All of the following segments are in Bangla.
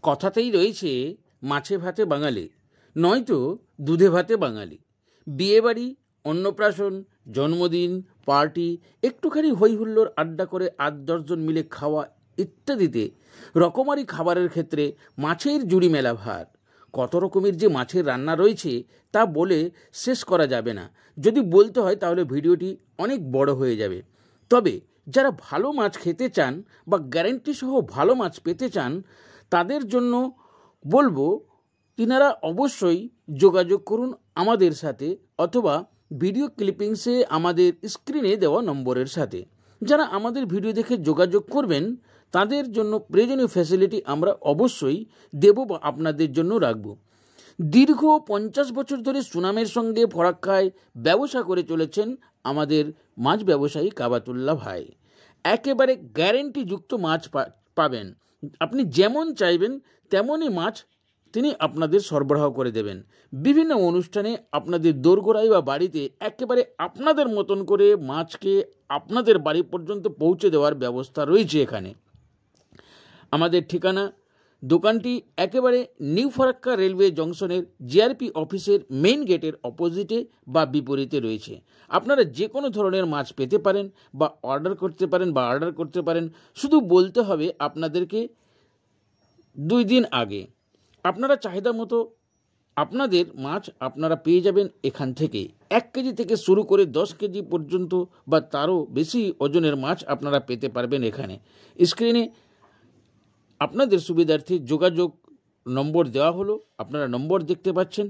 কথাতেই রয়েছে মাছে ভাতে বাঙালি, নয়তো দুধে ভাতে বাঙালি। বিয়েবাড়ি, অন্নপ্রাশন, জন্মদিন, পার্টি, একটুখানি হইহুল্লোড় আড্ডা করে 8-10 জন মিলে খাওয়া ইত্যাদিতে রকমারি খাবারের ক্ষেত্রে মাছের জুড়ি মেলা ভার। কত রকমের যে মাছের রান্না রয়েছে তা বলে শেষ করা যাবে না। যদি বলতে হয় তাহলে ভিডিওটি অনেক বড় হয়ে যাবে। তবে যারা ভালো মাছ খেতে চান বা গ্যারেন্টি সহ ভালো মাছ পেতে চান তাদের জন্য বলবো তিনারা অবশ্যই যোগাযোগ করুন আমাদের সাথে, অথবা ভিডিও ক্লিপিংসে আমাদের স্ক্রিনে দেওয়া নম্বরের সাথে। যারা আমাদের ভিডিও দেখে যোগাযোগ করবেন তাদের জন্য প্রয়োজনীয় ফ্যাসিলিটি আমরা অবশ্যই দেব বা আপনাদের জন্য রাখব। দীর্ঘ 50 বছর ধরে সুনামের সঙ্গে ফরাক্কায় ব্যবসা করে চলেছেন আমাদের মাছ ব্যবসায়ী কাবাতুল্লাহ ভাই। একেবারে গ্যারেন্টিযুক্ত মাছ পাবেন। আপনি যেমন চাইবেন তেমনই মাছ তিনি আপনাদের সরবরাহ করে দেবেন। বিভিন্ন অনুষ্ঠানে আপনাদের দোরগোড়ায় বা বাড়িতে একেবারে আপনাদের মতন করে মাছকে আপনাদের বাড়ি পর্যন্ত পৌঁছে দেওয়ার ব্যবস্থা রয়েছে এখানে। আমাদের ঠিকানা, দোকানটি একেবারে নিউ ফারাক্কা রেলওয়ে জংশনের জিআরপি অফিসের মেইন গেটের অপোজিটে বা বিপরীতে রয়েছে। আপনারা যে কোনো ধরনের মাছ পেতে পারেন বা অর্ডার করতে পারেন। শুধু বলতে হবে আপনাদেরকে 2 দিন আগে। আপনারা চাহিদা মতো আপনাদের মাছ আপনারা পেয়ে যাবেন এখান থেকে। 1 কেজি থেকে শুরু করে 10 কেজি পর্যন্ত বা তারও বেশি ওজনের মাছ আপনারা পেতে পারবেন এখানে। স্ক্রিনে আপনাদের সুবিধার্থে যোগাযোগ নম্বর দেওয়া হলো, আপনারা নম্বর দেখতে পাচ্ছেন।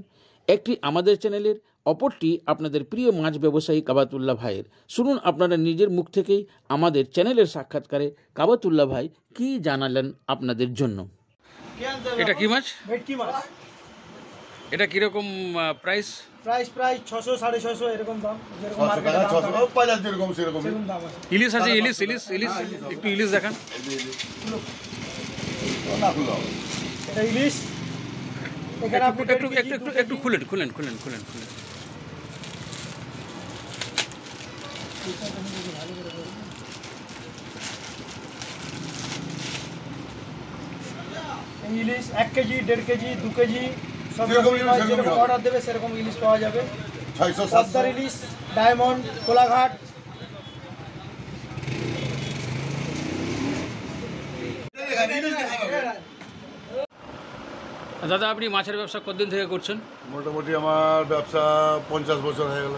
একটি আমাদের চ্যানেলের, অপরটি আপনাদের প্রিয় মাছ ব্যবসায়ী কাবাতুল্লাহ ভাইয়ের। শুনুন আপনারা নিজের মুখ থেকেই আমাদের চ্যানেলের সাক্ষাৎকারে কাবাতুল্লাহ ভাই কি জানালেন আপনাদের জন্য। এটা কি মাছ? ভেটকি মাছ। এটা কিরকম প্রাইস? প্রায় 600 650 এরকম দাম, যেরকম মার্কেটে দাম 650 যেরকম সেরকম দাম আছে। ইলিশ আছে? ইলিশ একটু ইলিশ দেখান। এটা ইলিশ। এখানে আপনি একটু খুলেন। ইলিশ 1 কেজি, 1.5 কেজি, 2 কেজি সব রকম যেরকম অর্ডার দেবে সেরকম ইলিশ পাওয়া যাবে। 600 ইলিশ, ডায়মন্ড, কোলাঘাট। দাদা, আপনি মাছের ব্যবসা কতদিন থেকে করছেন? মোটামুটি আমার ব্যবসা 50 বছর হয়ে গেল,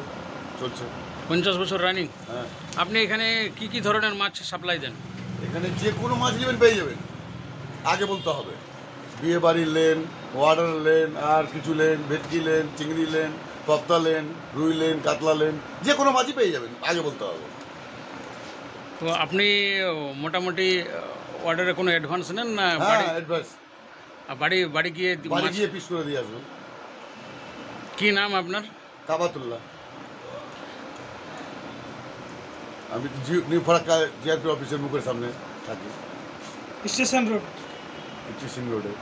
চলছে। 50 বছর রানিং? হ্যাঁ। আপনি এখানে কি ধরনের মাছ সাপ্লাই দেন? এখানে যে কোনো মাছ নেবেন পেয়ে যাবেন, আগে বলতে হবে। বিয়ে বাড়ির লেন, ওয়াটার লেন, আর কিছু লেন, ভেটকি লেন, চিংড়ি লেন, তপ্তা লেন, রুই লেন, কাতলা লেন, যে কোনো মাছই পেয়ে যাবেন, আগে বলতে হবে। তো আপনি মোটামুটি অর্ডারে কোনো অ্যাডভান্স নেন না? হ্যাঁ, অ্যাডভান্স। বাড়ি গিয়ে পিস করে দিয়ে আসবেন। কি নাম আপনার? কাবাতুল্লাহ। আমি নিউ ফারাক্কা জিআরপি অফিসের মুখের সামনে থাকি, স্টেশন রোডে। রোডে।